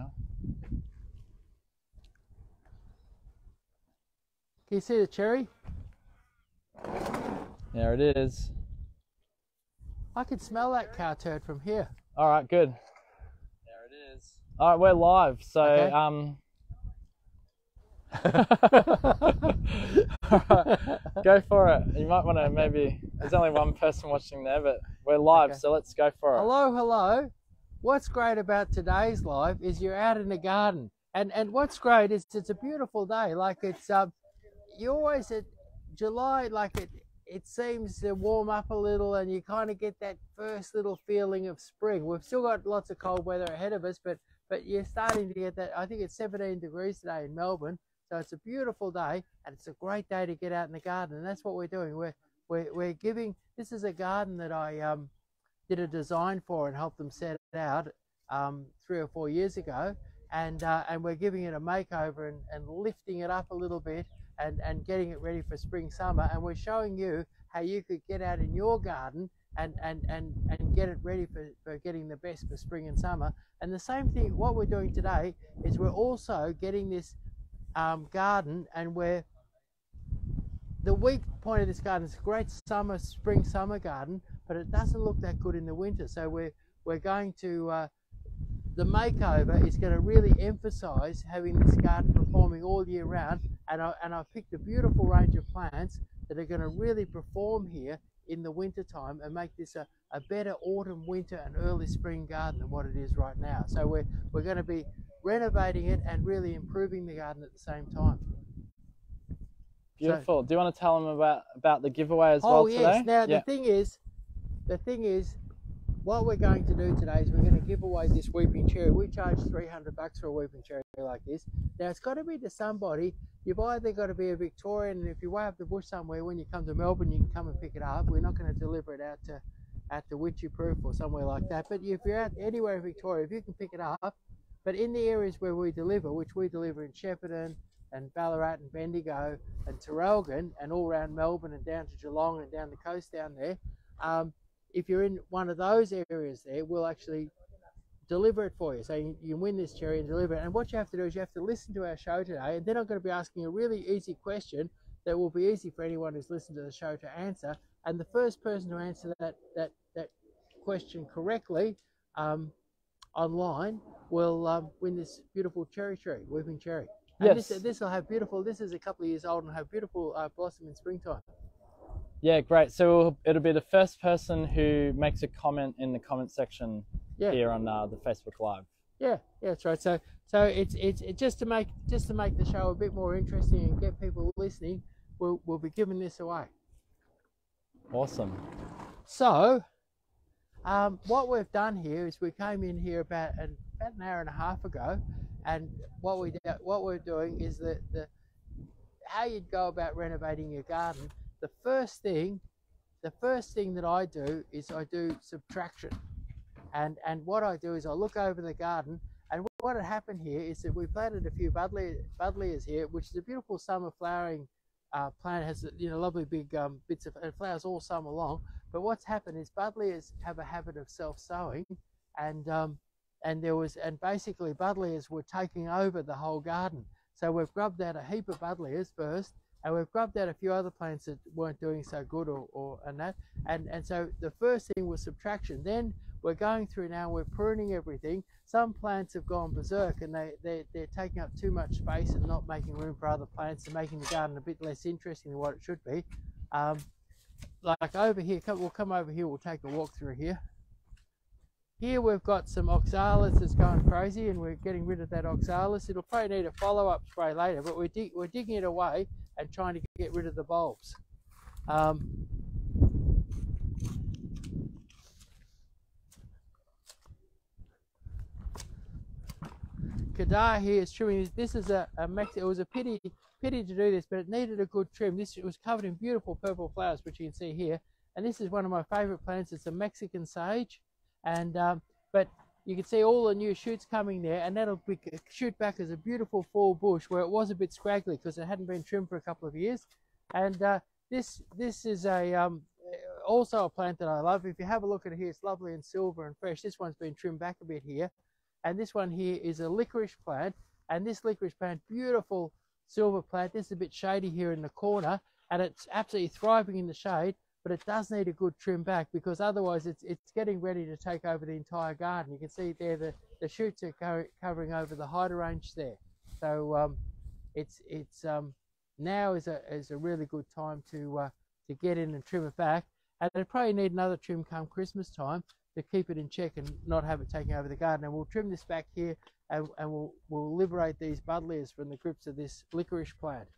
now. Can you see the cherry? There it is. I can smell that cow turd from here. All right, good. There it is. All right, we're live. So, Okay. All right, go for it. You might want to maybe, there's only one person watching there, but we're live, so let's go for it. Hello, hello. What's great about today's live is you're out in the garden. And what's great is it's a beautiful day. Like it's, you always at July, like it seems to warm up a little and you kind of get that first little feeling of spring. We've still got lots of cold weather ahead of us, but you're starting to get that. I think it's 17 degrees today in Melbourne. So it's a beautiful day and it's a great day to get out in the garden. And that's what we're doing. We're giving, this is a garden that I did a design for and helped them set it out 3 or 4 years ago. And we're giving it a makeover and lifting it up a little bit and getting it ready for spring, summer. And we're showing you how you could get out in your garden and get it ready for getting the best for spring and summer. And the same thing, what we're doing today is we're also getting this garden, and the weak point of this garden is a great spring summer garden, but it doesn't look that good in the winter. So we're going to the makeover is going to really emphasize having this garden performing all year round, and I've picked a beautiful range of plants that are going to really perform here in the winter time and make this a better autumn, winter and early spring garden than what it is right now. So we're going to be renovating it and really improving the garden at the same time. Beautiful. So, do you want to tell them about the giveaway as well today? Oh yes. Now the thing is, what we're going to do today is we're going to give away this weeping cherry. We charge $300 for a weeping cherry like this. Now it's got to be to somebody. You've either got to be a Victorian, and if you're way up the bush somewhere, when you come to Melbourne, you can come and pick it up. We're not going to deliver it out to Witchy-proof or somewhere like that. But if you're out anywhere in Victoria, if you can pick it up. But in the areas where we deliver, which we deliver in Shepparton and Ballarat and Bendigo and Traralgon and all around Melbourne and down to Geelong and down the coast down there, if you're in one of those areas there, we'll actually deliver it for you. So you win this cherry and deliver it. And what you have to do is you have to listen to our show today, and then I'm going to be asking a really easy question that will be easy for anyone who's listened to the show to answer. And the first person to answer that question correctly online will win this beautiful cherry tree, weeping cherry. And yes. This will have beautiful, this is a couple of years old and have beautiful blossom in springtime. Yeah, great. So it'll be the first person who makes a comment in the comment section here on the Facebook Live. Yeah, that's right. So it's just to make the show a bit more interesting and get people listening. We'll be giving this away. Awesome. So what we've done here is we came in here about an hour and a half ago, and what we're doing is how you'd go about renovating your garden. The first thing that I do is I do subtraction, and what I do is I look over the garden, and what had happened here is that we planted a few buddleias here, which is a beautiful summer flowering plant. It has lovely big bits of flowers all summer long. But what's happened is buddleias have a habit of self-sowing, and basically buddleias were taking over the whole garden. So we've grubbed out a heap of buddleias first. And we've grubbed out a few other plants that weren't doing so good and so the first thing was subtraction. Then we're going through now, we're pruning everything. Some plants have gone berserk and they're taking up too much space and not making room for other plants and making the garden a bit less interesting than what it should be. Like over here, we'll come over here, we'll take a walk through here. Here we've got some oxalis that's going crazy, and we're getting rid of that oxalis. It'll probably need a follow-up spray later, but we're digging it away and trying to get rid of the bulbs. Kadar here is trimming. This is it was a pity to do this, but it needed a good trim. It was covered in beautiful purple flowers, which you can see here. And this is one of my favorite plants. It's a Mexican sage. And but you can see all the new shoots coming there, and that'll shoot back as a beautiful fall bush where it was a bit scraggly because it hadn't been trimmed for a couple of years. And this is also a plant that I love. If you have a look at it here, it's lovely and silver and fresh. This one's been trimmed back a bit here, and this one here is a licorice plant, and this licorice plant, beautiful silver plant. This is a bit shady here in the corner, and it's absolutely thriving in the shade, but it does need a good trim back, because otherwise it's getting ready to take over the entire garden. You can see there the shoots are covering over the hydrangea there. So it's now is a really good time to get in and trim it back, and it'll probably need another trim come Christmas time to keep it in check and not have it taking over the garden. And we'll trim this back here, and we'll liberate these buddleias from the grips of this licorice plant.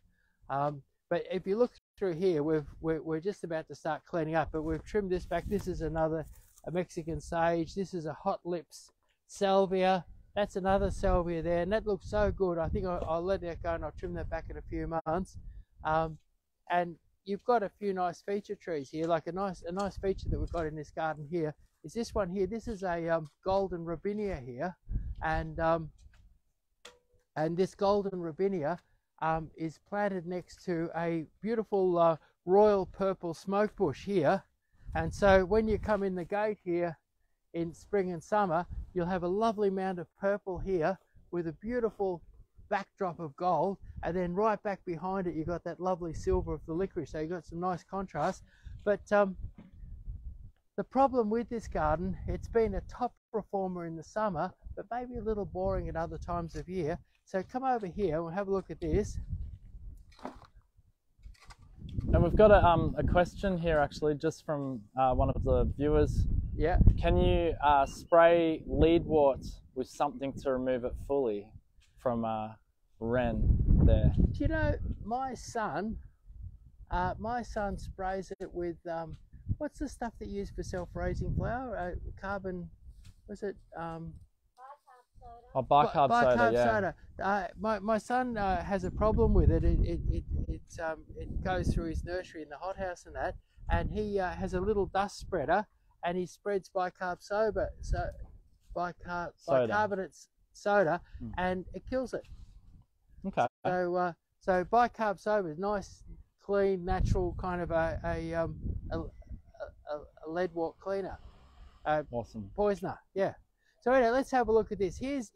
But if you look through here, we're just about to start cleaning up, but we've trimmed this back. This is a Mexican sage. This is a hot lips salvia. That's another salvia there, and that looks so good. I think I'll let that go, and I'll trim that back in a few months. And you've got a few nice feature trees here, like a nice feature that we've got in this garden here is this one here. This is a golden robinia here, and this golden robinia is planted next to a beautiful royal purple smoke bush here. And so when you come in the gate here in spring and summer, you'll have a lovely amount of purple here with a beautiful backdrop of gold, and then right back behind it you've got that lovely silver of the licorice. So you've got some nice contrast. But the problem with this garden, it's been a top performer in the summer, but maybe a little boring at other times of year. So come over here and we'll have a look at this. And we've got a question here actually, just from one of the viewers. Yeah. Can you spray leadwort with something to remove it fully? From Ren there. Do you know, my son sprays it with what's the stuff that you use for self-raising flower? Carbon, was it? Bicarb soda. Yeah. My son has a problem with it. It goes through his nursery in the hothouse and that, and he has a little dust spreader, and he spreads bicarbonate soda, and it kills it. Okay. So bicarb soda is nice, clean, natural kind of a leadwort cleaner. Awesome. Poisoner. Yeah. So anyway, let's have a look at this. Here's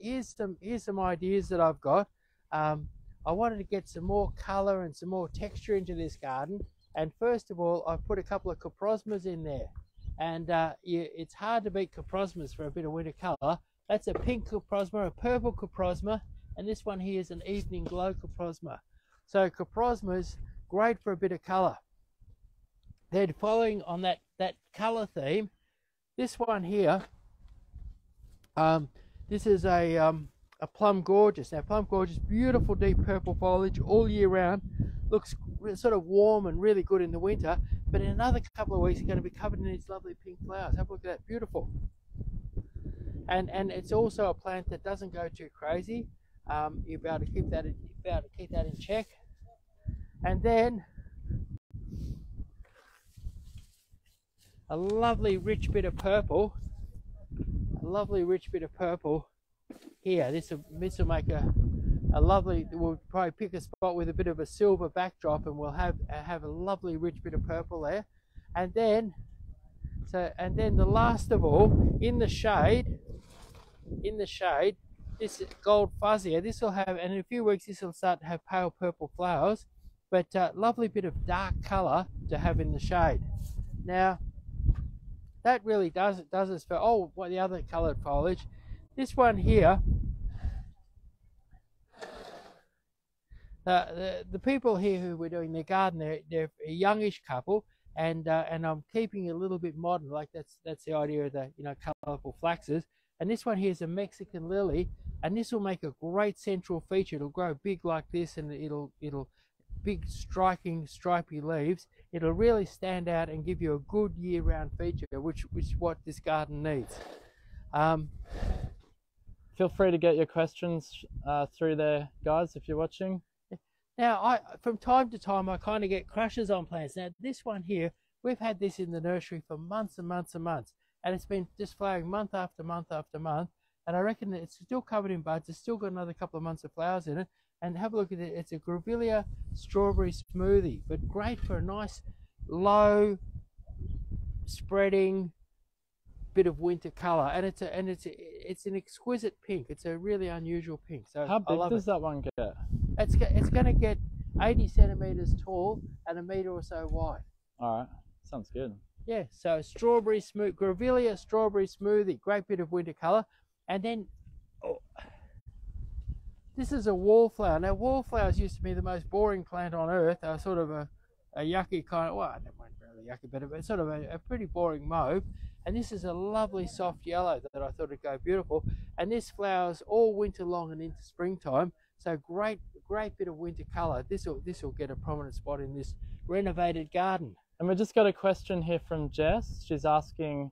some ideas that I've got. I wanted to get some more colour and some more texture into this garden. And first of all, I've put a couple of coprosmas in there. And it's hard to beat coprosmas for a bit of winter colour. That's a pink coprosma, a purple coprosma, and this one here is an evening glow coprosma. So coprosmas, great for a bit of colour. Then following on that colour theme, this one here, this is a plum gorgeous. Now plum gorgeous, beautiful deep purple foliage all year round, looks sort of warm and really good in the winter, but in another couple of weeks it's going to be covered in these lovely pink flowers. Have a look at that, beautiful. And it's also a plant that doesn't go too crazy. You'll be able to keep that in check. And then a lovely rich bit of purple. Here. This will make a lovely. We'll probably pick a spot with a bit of a silver backdrop, and we'll have a lovely rich bit of purple there. And then the last of all, in the shade, this gold fuzzia, this will have, and in a few weeks this will start to have pale purple flowers, but lovely bit of dark colour to have in the shade. Now that really does us for what the other coloured foliage. This one here, the people here who were doing their garden, they're a youngish couple, and I'm keeping it a little bit modern, like that's the idea of the colourful flaxes. And this one here is a Mexican lily, and this will make a great central feature. It'll grow big like this, and it'll big striking stripy leaves. It'll really stand out and give you a good year-round feature, which is what this garden needs. Feel free to get your questions through there, guys, if you're watching. Now, from time to time, I kind of get crushes on plants. Now, this one here, we've had this in the nursery for months and months and months, and it's been just flowering month after month after month, and I reckon that it's still covered in buds. It's still got another couple of months of flowers in it. And have a look at it. It's a Grevillea strawberry smoothie, but great for a nice, low, spreading, bit of winter color, and it's an exquisite pink. It's a really unusual pink. So how big does that one get? It's going to get 80 centimeters tall and a meter or so wide. All right, sounds good. Yeah, so strawberry smooth, Grevillea strawberry smoothie, great bit of winter color. And then this is a wallflower. Now wallflowers used to be the most boring plant on earth. They're sort of a yucky kind of, well, I don't mind really yucky, but it's sort of a pretty boring mauve. And this is a lovely soft yellow that I thought would go beautiful. And this flowers all winter long and into springtime. So great bit of winter color. This will get a prominent spot in this renovated garden. And we just got a question here from Jess. She's asking,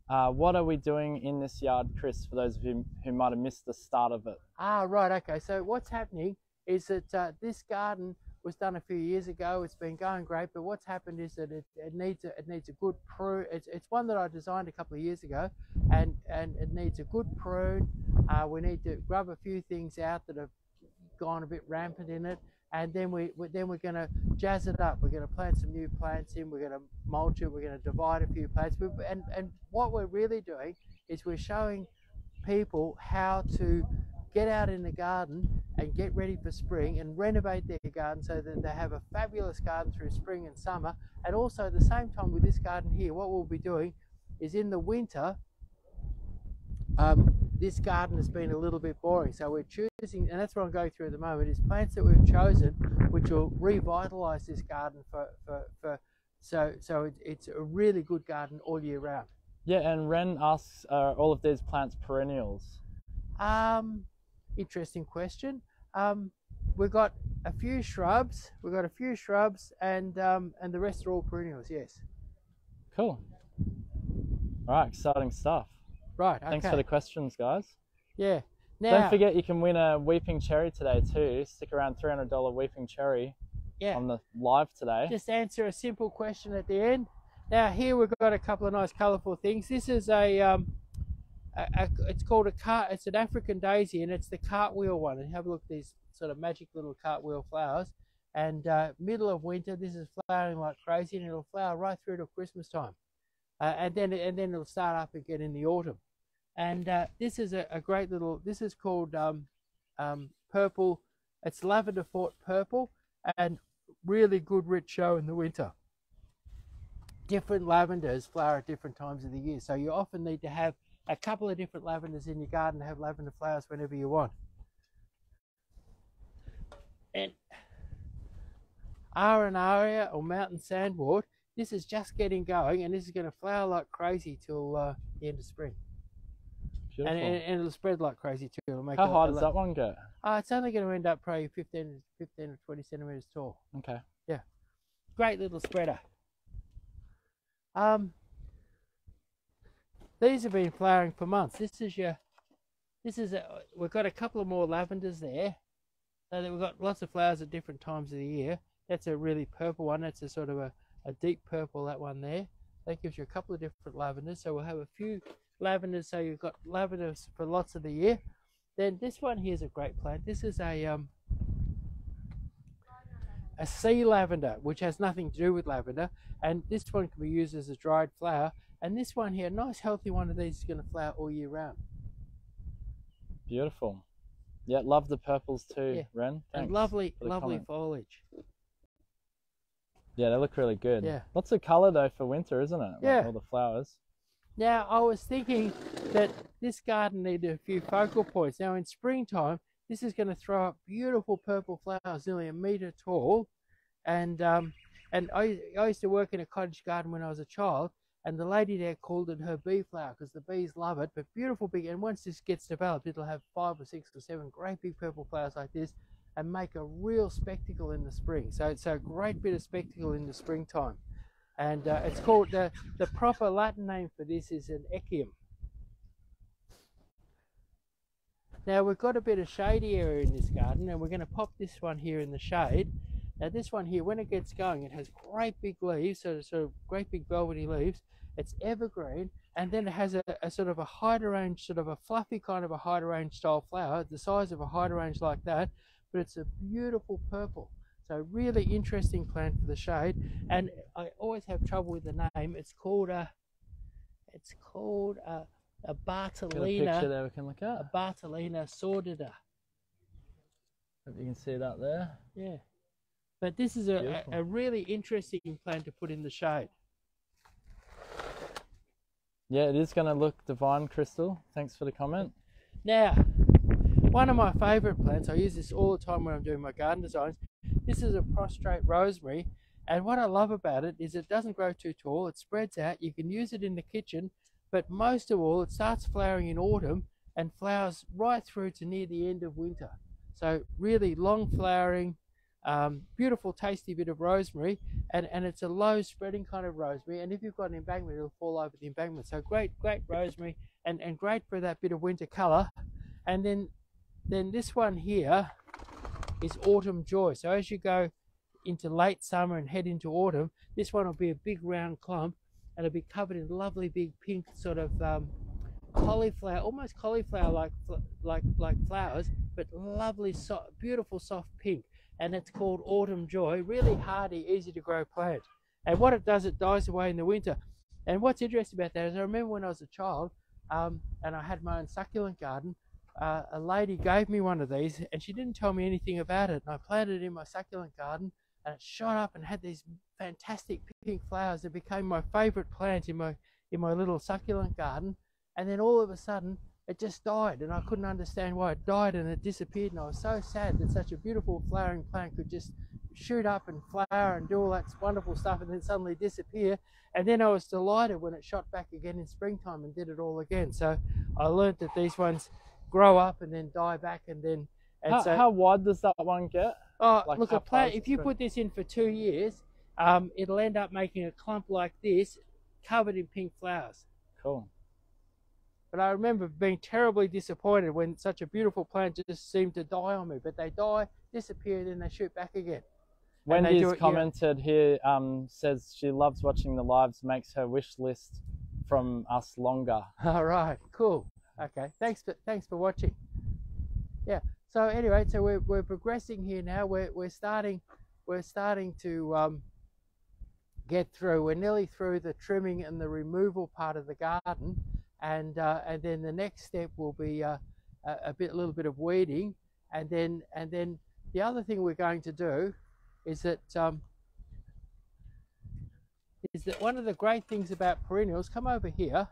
what are we doing in this yard, Chris, for those of you who might have missed the start of it? Ah, right, okay. So what's happening is that this garden was done a few years ago. It's been going great, but what's happened is that it needs a good prune. It's one that I designed a couple of years ago, and it needs a good prune. We need to grub a few things out that have gone a bit rampant in it, and then we're going to jazz it up. We're going to plant some new plants in. We're going to mulch it. We're going to divide a few plants. And what we're really doing is we're showing people how to get out in the garden and get ready for spring and renovate their garden so that they have a fabulous garden through spring and summer. And also at the same time with this garden here, what we'll be doing is in the winter, this garden has been a little bit boring, so we're choosing, and that's what I'm going through at the moment, is plants that we've chosen which will revitalize this garden so it's a really good garden all year round. Yeah, and Ren asks, are all of these plants perennials? Interesting question. We've got a few shrubs. And the rest are all perennials. Yes. Cool. All right, exciting stuff. Right. Okay. Thanks for the questions, guys. Yeah. Now, don't forget you can win a weeping cherry today too. Stick around, $300 weeping cherry. Yeah. On the live today. Just answer a simple question at the end. Now here we've got a couple of nice colourful things. This is it's called a cart. It's an African daisy, and it's the cartwheel one. And have a look at these sort of magic little cartwheel flowers. And middle of winter, this is flowering like crazy, and it'll flower right through to Christmas time. And then it'll start up again in the autumn. And this is a great little. This is called purple. It's lavender fort purple, and really good rich show in the winter. Different lavenders flower at different times of the year, so you often need to have a couple of different lavenders in your garden to have lavender flowers whenever you want. And Arenaria or mountain sandwort, this is just getting going, and this is going to flower like crazy till the end of spring. And it'll spread like crazy too. It'll make How high does that one go? It's only going to end up probably 15 or 20 centimeters tall. Okay. Yeah. Great little spreader. These have been flowering for months. We've got a couple of more lavenders there. So that we've got lots of flowers at different times of the year. That's a really purple one. That's a sort of a deep purple, that one there. That gives you a couple of different lavenders. So we'll have a few lavenders, so you've got lavenders for lots of the year. Then this one here is a great plant. This is a sea lavender, which has nothing to do with lavender, and this one can be used as a dried flower. And this one here, a nice healthy one of these, is going to flower all year round. Beautiful. Yeah, love the purples too, yeah. Ren. Thanks. And lovely foliage. Yeah, they look really good. Yeah. Lots of colour though for winter, isn't it? Yeah. Like all the flowers. Now, I was thinking that this garden needed a few focal points. Now, in springtime, this is going to throw up beautiful purple flowers, nearly a metre tall. And I used to work in a cottage garden when I was a child, and the lady there called it her bee flower because the bees love it. But beautiful big, and once this gets developed, it'll have 5 or 6 or 7 great big purple flowers like this, and make a real spectacle in the spring. So it's a great bit of spectacle in the springtime. And it's called, the proper Latin name for this is an echium. Now we've got a bit of shady area in this garden, and we're going to pop this one here in the shade. Now this one here, when it gets going, it has great big leaves, sort of great big velvety leaves. It's evergreen, and then it has a sort of a hydrangea, sort of a fluffy kind of a hydrangea style flower, the size of a hydrangea like that, but it's a beautiful purple. So really interesting plant for the shade, and I always have trouble with the name. It's called It's called a Got a picture Bartolina, there we can look a at. Bartolina sordida. Hope you can see that there. Yeah. But this is a really interesting plant to put in the shade. Yeah, it is going to look divine, Crystal. Thanks for the comment. Now, one of my favourite plants, I use this all the time when I'm doing my garden designs. This is a prostrate rosemary, and what I love about it is it doesn't grow too tall. It spreads out. You can use it in the kitchen, but most of all, it starts flowering in autumn and flowers right through to near the end of winter. So really long flowering, beautiful tasty bit of rosemary, and it's a low spreading kind of rosemary, and if you've got an embankment, it'll fall over the embankment. So great rosemary, and great for that bit of winter color. And then this one here is Autumn Joy. So as you go into late summer and head into autumn, this one will be a big round clump, and it'll be covered in lovely big pink sort of cauliflower, almost cauliflower like flowers, but lovely beautiful soft pink. And it's called Autumn Joy. Really hardy, easy to grow plant. And what it does, it dies away in the winter. And what's interesting about that is I remember when I was a child, and I had my own succulent garden, a lady gave me one of these, and she didn't tell me anything about it. And I planted it in my succulent garden, and it shot up and had these fantastic pink flowers. It became my favourite plant in my little succulent garden. And then all of a sudden, it just died, and I couldn't understand why it died, and it disappeared. And I was so sad that such a beautiful flowering plant could just shoot up and flower and do all that wonderful stuff and then suddenly disappear. And then I was delighted when it shot back again in springtime and did it all again. So I learned that these ones grow up and then die back, and then how wide does that one get? Oh, like look, a plant, if you put this in for 2 years, it'll end up making a clump like this, covered in pink flowers. Cool. But I remember being terribly disappointed when such a beautiful plant just seemed to die on me. But they die, disappear, then they shoot back again. Wendy's commented here, says she loves watching the lives, makes her wish list from us longer. All right, cool. Okay, thanks for watching. Yeah. So anyway, so we're progressing here now. We're starting to get through. We're nearly through the trimming and the removal part of the garden. And then the next step will be a little bit of weeding, and then the other thing we're going to do is that one of the great things about perennials, come over here.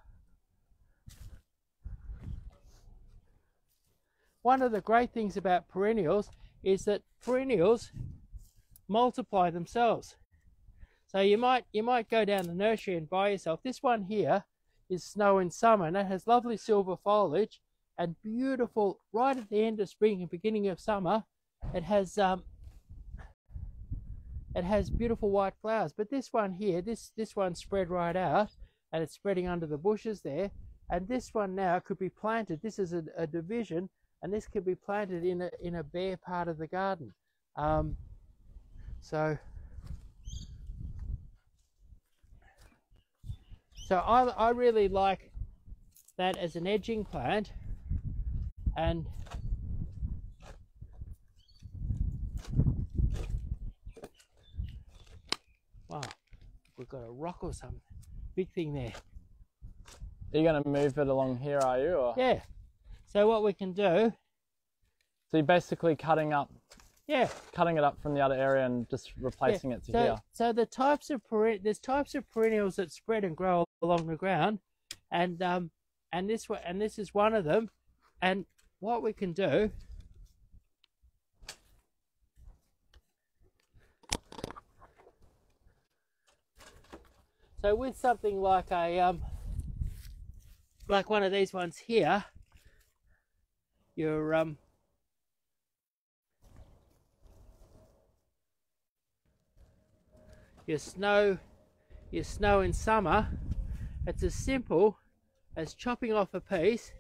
One of the great things about perennials is that perennials multiply themselves. So you might go down the nursery and buy yourself this one here. Is Snow in Summer, and it has lovely silver foliage and beautiful, right at the end of spring and beginning of summer, it has beautiful white flowers. But this one here, this one spread right out, and it's spreading under the bushes there. And this one now could be planted. This is a division, and this could be planted in a bare part of the garden. So I really like that as an edging plant, and wow, we've got a rock or something, big thing there. Are you going to move it along here, are you? Or? Yeah. So what we can do. So you're basically cutting it up from the other area and just replacing it to here. So the there's types of perennials that spread and grow along the ground, and this is one of them. And what we can do, so with something like like one of these ones here, your snow in summer, it's as simple as chopping off a piece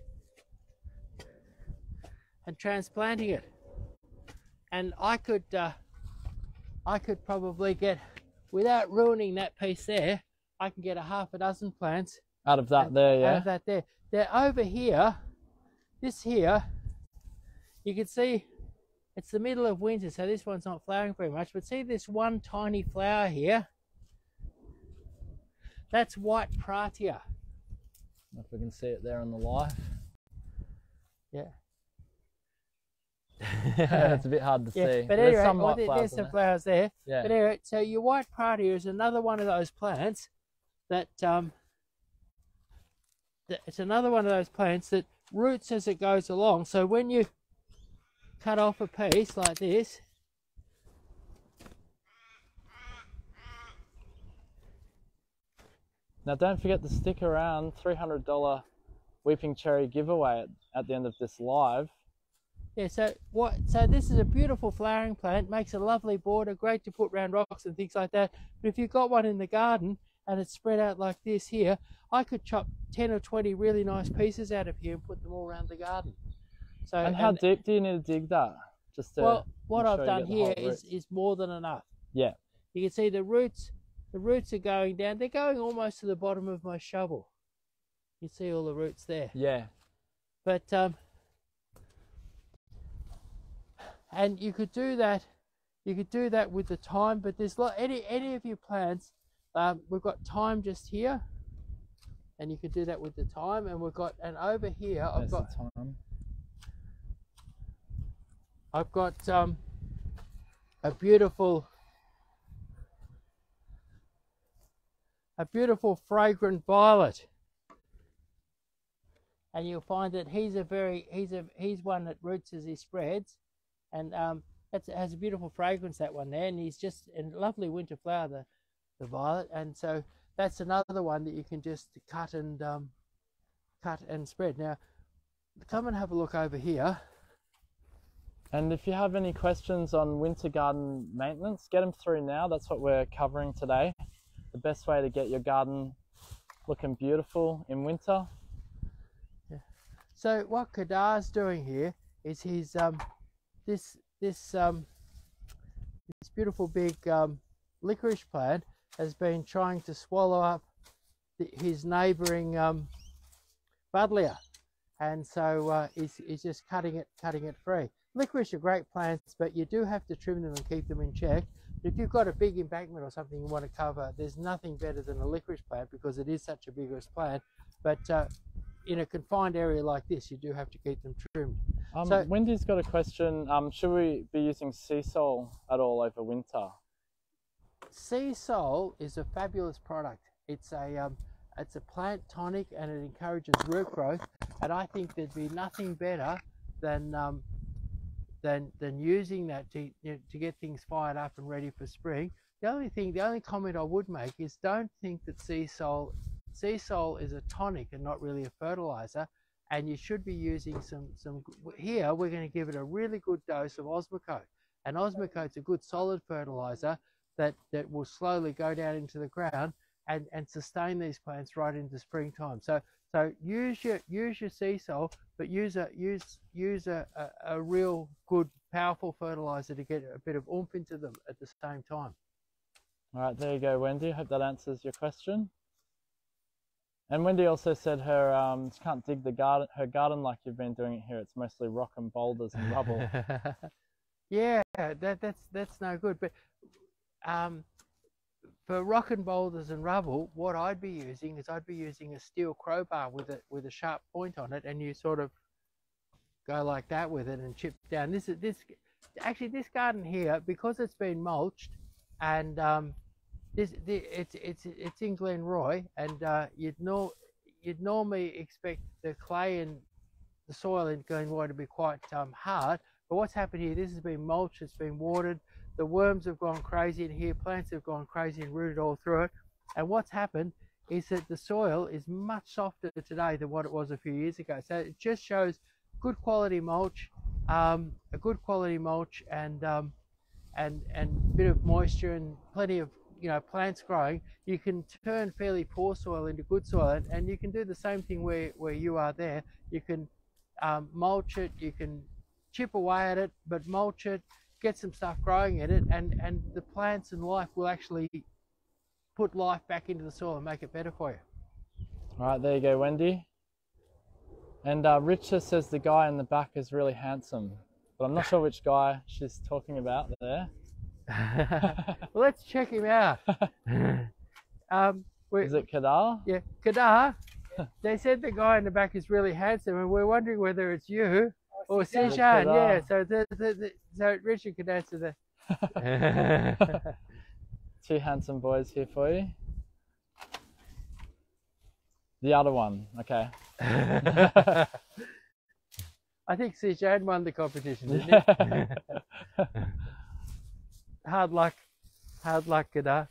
and transplanting it. And I could probably get, without ruining that piece there, I can get a half a dozen plants out of that there, yeah. Out of that there. They're over here. This here, you can see it's the middle of winter, so this one's not flowering very much. But see this one tiny flower here? That's white pratia. If we can see it there on the live. Yeah. It's a bit hard to see. But There's anyway, some white flowers there's some flowers there. Yeah. But anyway, so your white party is another one of those plants that it's another one of those plants that roots as it goes along. So when you cut off a piece like this, now don't forget to stick around. $300 Weeping Cherry giveaway at the end of this live. yeah, so this is a beautiful flowering plant, makes a lovely border, great to put around rocks and things like that. But if you've got one in the garden and it's spread out like this here, I could chop 10 or 20 really nice pieces out of here and put them all around the garden. So and how deep do you need to dig that? Just to well, what I've done here is more than enough. Yeah. You can see the roots are going down. They're going almost to the bottom of my shovel. You see all the roots there. Yeah. But and you could do that. You could do that with the thyme. But there's any of your plants. We've got thyme just here, and you could do that with the thyme. And we've got over here. I've got a beautiful fragrant violet. And you'll find that he's one that roots as he spreads, and has a beautiful fragrance, that one there, and he's just a lovely winter flower, the violet. And so that's another one that you can just cut and spread. Now come and have a look over here. And if you have any questions on winter garden maintenance, get them through now. That's what we're covering today. The best way to get your garden looking beautiful in winter. So what Kedar's doing here is he's this beautiful big licorice plant has been trying to swallow up his neighbouring buddleia, and so he's just cutting it free. Licorice are great plants, but you do have to trim them and keep them in check. But if you've got a big embankment or something you want to cover, there's nothing better than a licorice plant because it is such a vigorous plant. But in a confined area like this, you do have to keep them trimmed. So Wendy's got a question. Should we be using sea salt at all over winter? Sea salt is a fabulous product. It's a plant tonic, and it encourages root growth. And I think there'd be nothing better than using that to get things fired up and ready for spring. The only comment I would make is don't think that sea salt is a tonic and not really a fertilizer, and you should be using some. Here we're going to give it a really good dose of Osmocote, and Osmocote's a good solid fertilizer that will slowly go down into the ground and sustain these plants right into springtime. So use your sea salt, but use a real good powerful fertilizer to get a bit of oomph into them at the same time. All right, there you go, Wendy. Hope that answers your question. And Wendy also said her she can't dig her garden like you've been doing it here. It's mostly rock and boulders and rubble. Yeah, that's no good. But for rock and boulders and rubble, what I'd be using is a steel crowbar with a sharp point on it, and you sort of go like that with it and chip down. This garden here, because it's been mulched, and it's in Glenroy, and you'd normally expect the clay and the soil in Glenroy to be quite hard. But what's happened here? This has been mulched. It's been watered. The worms have gone crazy in here. Plants have gone crazy and rooted all through it. And what's happened is that the soil is much softer today than what it was a few years ago. So it just shows good quality mulch, a good quality mulch, and bit of moisture and plenty of plants growing. You can turn fairly poor soil into good soil, and you can do the same thing where you are there. You can mulch it, you can chip away at it, but mulch it, get some stuff growing in it, and the plants and life will actually put life back into the soil and make it better for you. All right, there you go, Wendy. And Richard says the guy in the back is really handsome, but I'm not sure which guy she's talking about there. Well, let's check him out. Is it Kedar? Yeah, Kedar. they said the guy in the back is really handsome, and we're wondering whether it's you or Sijan. Sijan. Yeah, so Richard could answer the. Two handsome boys here for you. The other one, okay. I think Sijan won the competition, didn't he? Hard luck, Kada.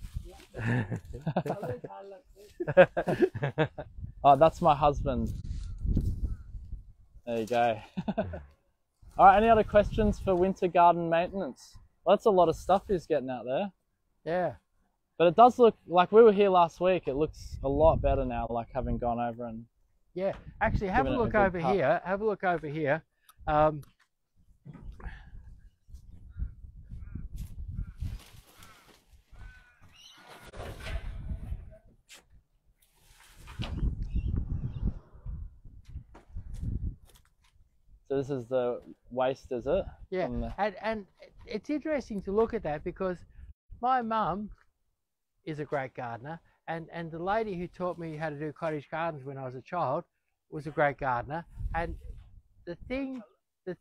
Oh, that's my husband. There you go. All right, any other questions for winter garden maintenance? Well, that's a lot of stuff he's getting out there. Yeah. But it does look like we were here last week. It looks a lot better now, like having gone over and. Yeah, actually, have a look over here. Have a look over here. So this is the waste, is it? Yeah, and it's interesting to look at that because my mum is a great gardener, and the lady who taught me how to do cottage gardens when I was a child was a great gardener. And the thing that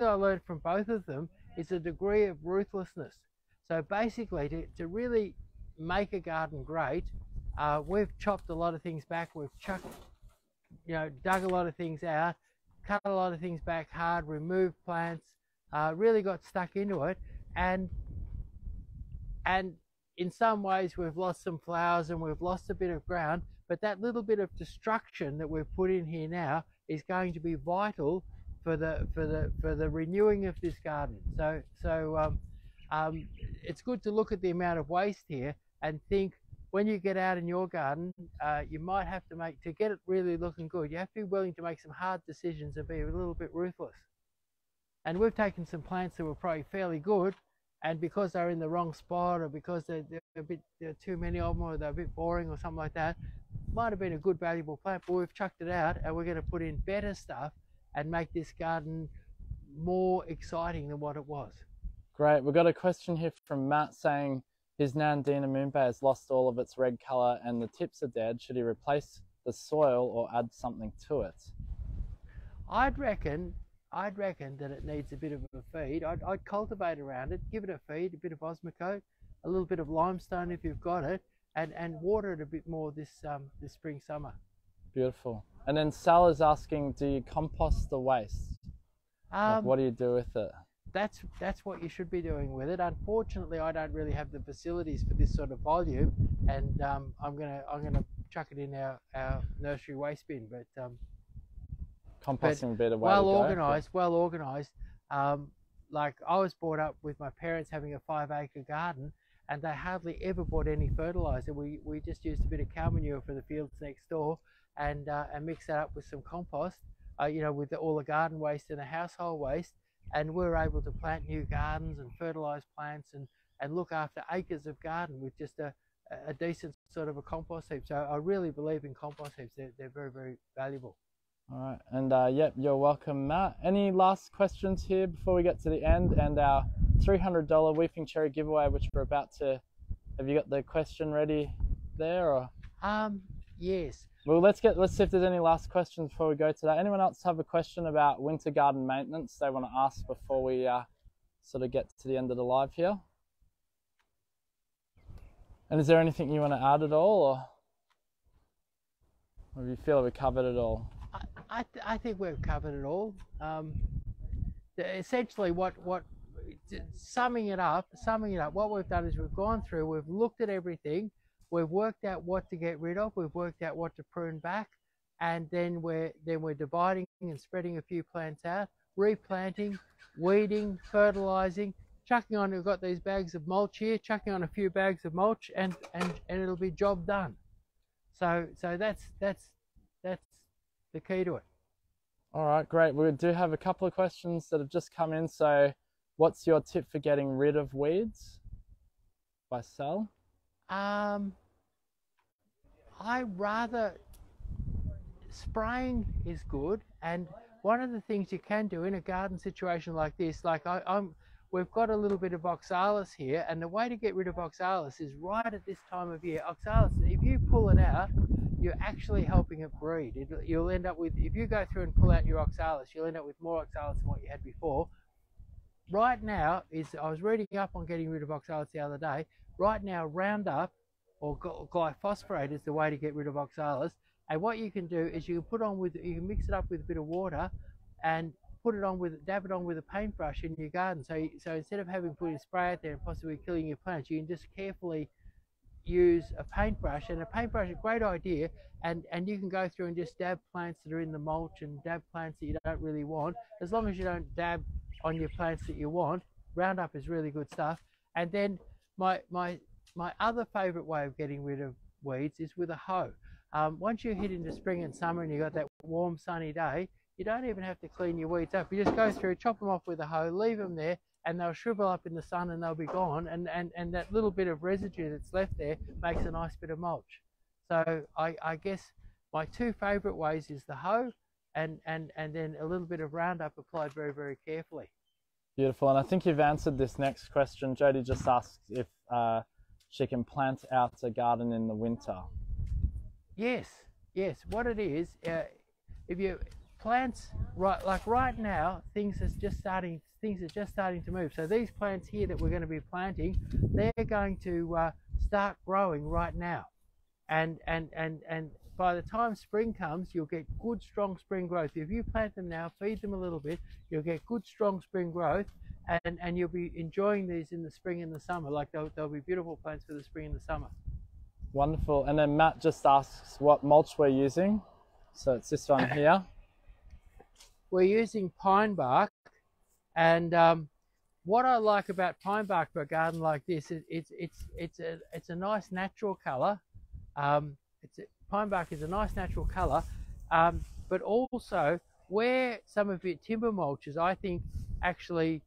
I learned from both of them is a degree of ruthlessness. So basically, to really make a garden great, we've chopped a lot of things back. We've dug a lot of things out, cut a lot of things back hard, removed plants, really got stuck into it, and in some ways we've lost some flowers and we've lost a bit of ground, but that little bit of destruction that we've put in here now is going to be vital for the renewing of this garden. So it's good to look at the amount of waste here and think, when you get out in your garden, you might have to get it really looking good, you have to be willing to make some hard decisions and be a little bit ruthless. And we've taken some plants that were probably fairly good, and because they're in the wrong spot, or because there are too many of them, or they're a bit boring or something like that, might have been a good valuable plant, but we've chucked it out and we're going to put in better stuff and make this garden more exciting than what it was. Great. We've got a question here from Matt saying his Nandina moonbay has lost all of its red colour and the tips are dead. Should he replace the soil or add something to it? I'd reckon that it needs a bit of a feed. I'd cultivate around it, give it a feed, a bit of Osmocote, a little bit of limestone if you've got it, and water it a bit more this spring, summer. Beautiful. And then Sal is asking, do you compost the waste? What do you do with it? That's what you should be doing with it. Unfortunately, I don't really have the facilities for this sort of volume, and I'm gonna chuck it in our nursery waste bin. But composting better way well organised. Like I was brought up with my parents having a 5-acre garden, and they hardly ever bought any fertilizer. We just used a bit of cow manure for the fields next door, and mix that up with some compost, with all the garden waste and the household waste. And we're able to plant new gardens and fertilise plants and look after acres of garden with just a decent sort of a compost heap. So I really believe in compost heaps. They're very, very valuable. All right, and yep, you're welcome, Matt. Any last questions here before we get to the end and our $300 Weeping Cherry giveaway, which we're about to? Have you got the question ready there, or? Yes. Well, let's see if there's any last questions before we go to that. Anyone else have a question about winter garden maintenance they want to ask before we sort of get to the end of the live here? And is there anything you want to add at all, or do you feel we covered it all? I think we've covered it all. Essentially, summing it up, what we've done is we've gone through, we've looked at everything. We've worked out what to get rid of. We've worked out what to prune back, and then we're dividing and spreading a few plants out, replanting, weeding, fertilizing, chucking on. We've got these bags of mulch here, chucking on a few bags of mulch, and it'll be job done. So that's the key to it. All right, great. We do have a couple of questions that have just come in. So, what's your tip for getting rid of weeds? By Sal. Spraying is good, and one of the things you can do in a garden situation like this, like we've got a little bit of oxalis here, and the way to get rid of oxalis is right at this time of year. Oxalis, if you pull it out, you're actually helping it breed. You'll end up with, if you go through and pull out your oxalis, you'll end up with more oxalis than what you had before. Right now, I was reading up on getting rid of oxalis the other day. Right now, Roundup or glyphosate is the way to get rid of oxalis. And what you can do is you can mix it up with a bit of water and dab it on with a paintbrush in your garden. So instead of having put a spray out there and possibly killing your plants, you can just carefully use a paintbrush. And a paintbrush is a great idea, and you can go through and just dab plants that are in the mulch and dab plants that you don't really want. As long as you don't dab on your plants that you want, Roundup is really good stuff. And then my other favorite way of getting rid of weeds is with a hoe. Once you hit into spring and summer and you've got that warm sunny day, you don't even have to clean your weeds up. You just go through, chop them off with a hoe, leave them there, and they'll shrivel up in the sun and they'll be gone. And that little bit of residue that's left there makes a nice bit of mulch. So I guess my two favourite ways is the hoe and then a little bit of Roundup applied very, very carefully. Beautiful. And I think you've answered this next question. Jody just asked if she can plant out a garden in the winter. Yes. What it is, if you plants right now, things are just starting to move. So these plants here that we're going to be planting, they're going to start growing right now, and by the time spring comes, you'll get good strong spring growth. If you plant them now, feed them a little bit, you'll get good strong spring growth, and you'll be enjoying these in the spring and the summer. Like they'll be beautiful plants for the spring and the summer. Wonderful. And then Matt just asks what mulch we're using. So it's this one here. We're using pine bark, and what I like about pine bark for a garden like this is it's a nice natural colour. Pine bark is a nice natural colour, but also where some of your timber mulches, I think, actually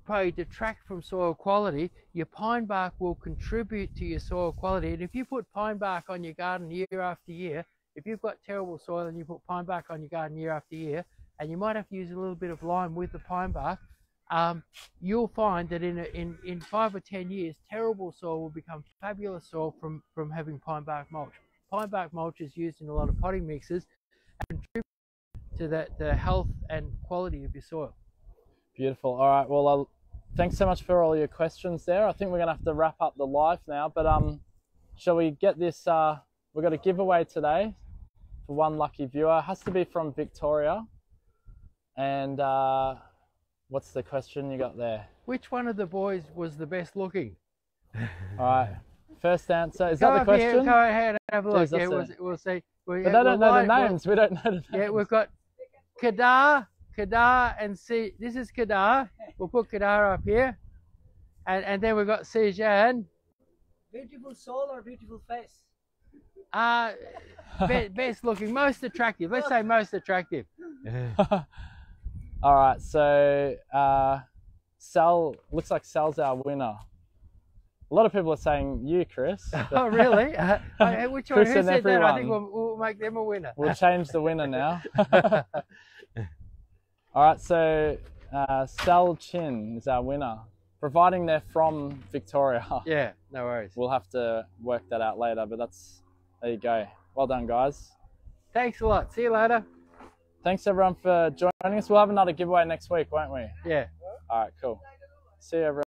probably detract from soil quality, your pine bark will contribute to your soil quality. And if you put pine bark on your garden year after year, if you've got terrible soil and you put pine bark on your garden year after year, and you might have to use a little bit of lime with the pine bark, you'll find that in 5 or 10 years, terrible soil will become fabulous soil from having pine bark mulch. Pine bark mulch is used in a lot of potting mixes and contributes to the health and quality of your soil. Beautiful. All right. Well, thanks so much for all your questions there. I think we're going to have to wrap up the live now, but shall we get this? We've got a giveaway today for one lucky viewer. It has to be from Victoria. And what's the question you got there? Which one of the boys was the best looking? All right. First answer. Is that the question? Here, go ahead and have a look. Please, yeah, we'll see. But they don't know the names. We don't know the names. Yeah, we've got Kedar, and C. This is Kedar. We'll put Kedar up here. And then we've got Sijan. Beautiful soul or beautiful face? Best looking, most attractive. Let's say most attractive. All right, so Sal, looks like Sal's our winner. A lot of people are saying you, Chris. Oh, really? Which one? Chris Who and said everyone. that? I think we'll make them a winner. We'll change the winner now. All right, so Sal Chin is our winner, providing they're from Victoria. Yeah, no worries. We'll have to work that out later, but there you go. Well done, guys. Thanks a lot. See you later. Thanks, everyone, for joining us. We'll have another giveaway next week, won't we? Yeah. All right, cool. See you, everyone.